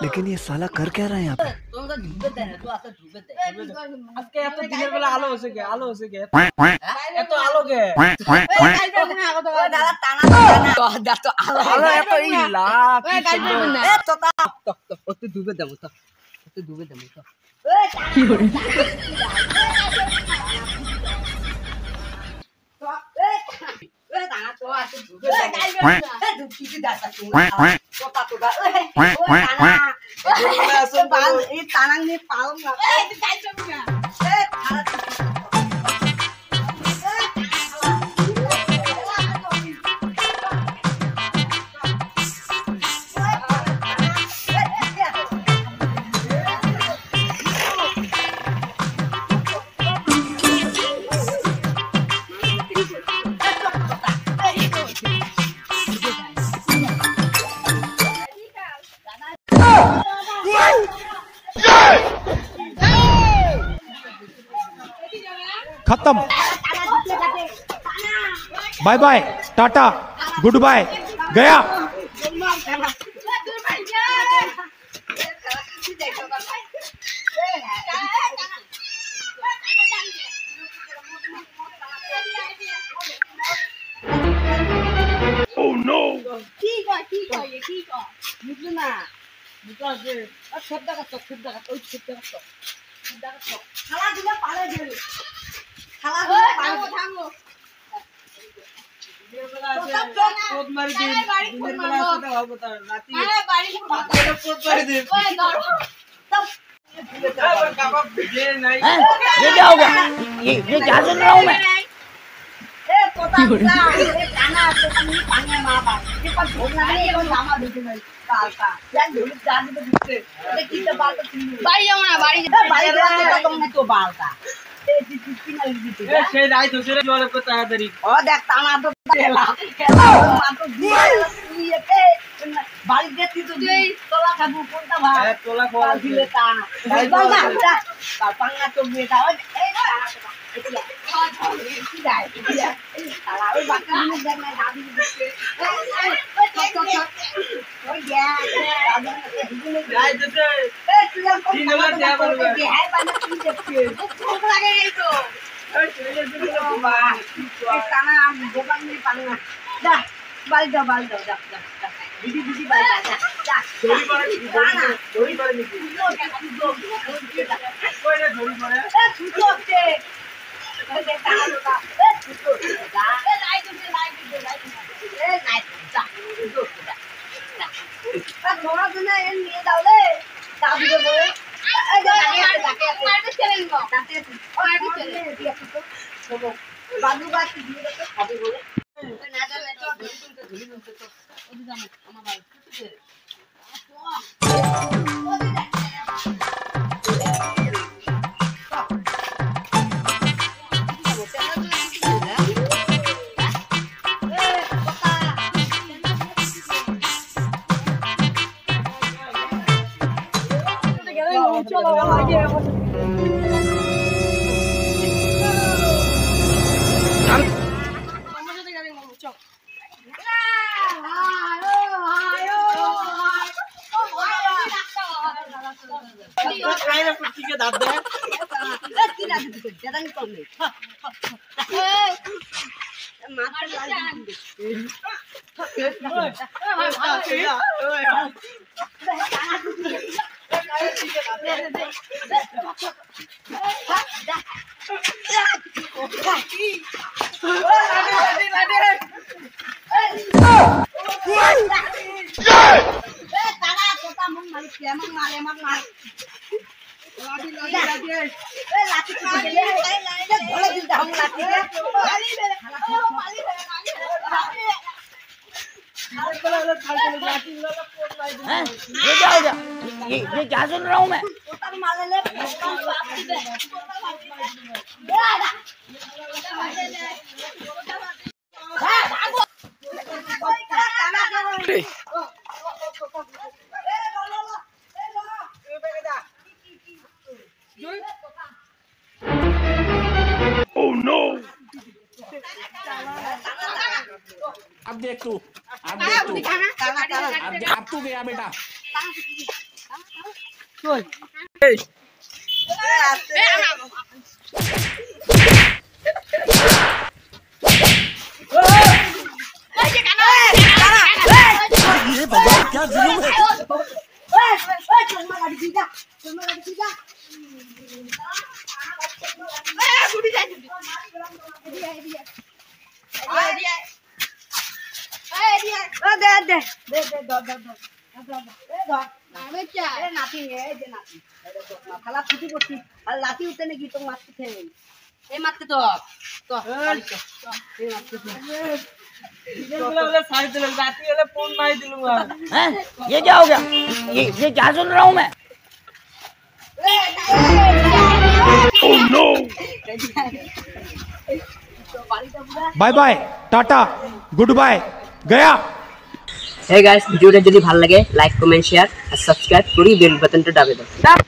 लेकिन ये साला कर क्या रहा है यहाँ पे? আলো হচ্ছে কে এত আলো কে আলো এত ইলা তো ডুবে দেবো তো ডুবে দেবো তো কি করে खत्म bye bye tata goodbye गया ओह नो ठीक है ये ठीक है मुझे ना मुझे आज सब जगह तो ओई सब जगह तो खाला दिले पाले दे खाला दिले पाले थामो कोद मारी दे दिन बेला से भाव बता राती अरे बाड़ी कोद मारी दे ओए गड़ो तब ये नहीं ये क्या हो गया? ये क्या सुन रहा हूँ मैं? ए पोता ए काना तो तुम पानी मां बाप ये पर भोगना नहीं ये लामा देते नहीं कालका यार ढोल जाने तो दिखते अरे कितना बाल तो बाड़ी जाओ ना बाड़ी जाओ तुमने तो बाल का ए चिचिन नहीं दीते ए से राय दूसरे जोर पे ता दरी ओ देख ताना तो खेला मा तो ये के बाड़ी देती तो तोला खाबू कोनता भा ए तोला को दिले ताना बाल पंगा तो बेटा ए बालू बात দিয়ে তো খাবে বলে না জানলে তো ধুলি তো ওদি জানো আমার ভাই खाएगा कुछ के दाद दे तीन आदमी को ज्यादा नहीं कम नहीं मात्र ये क्या हो गया? ये क्या सुन रहा हूँ मैं? अब देख तू, अब टाना देख तू, बुद्धि टाना टाना टाना अब तू गया बेटा। चल ये भगवान क्या जुलूम है। লাঠি উঠতে নাকি তো মারতে এই মারতে তো हैं? ये क्या हो गया? ये क्या सुन रहा हूँ मैं? Bye bye tata goodbye गया। হে গাইস ভিডিওটা যদি ভালো লাগে লাইক কমেন্ট শেয়ার আর সাবস্ক্রাইব করে বেল বাটনটা দাবি দাও।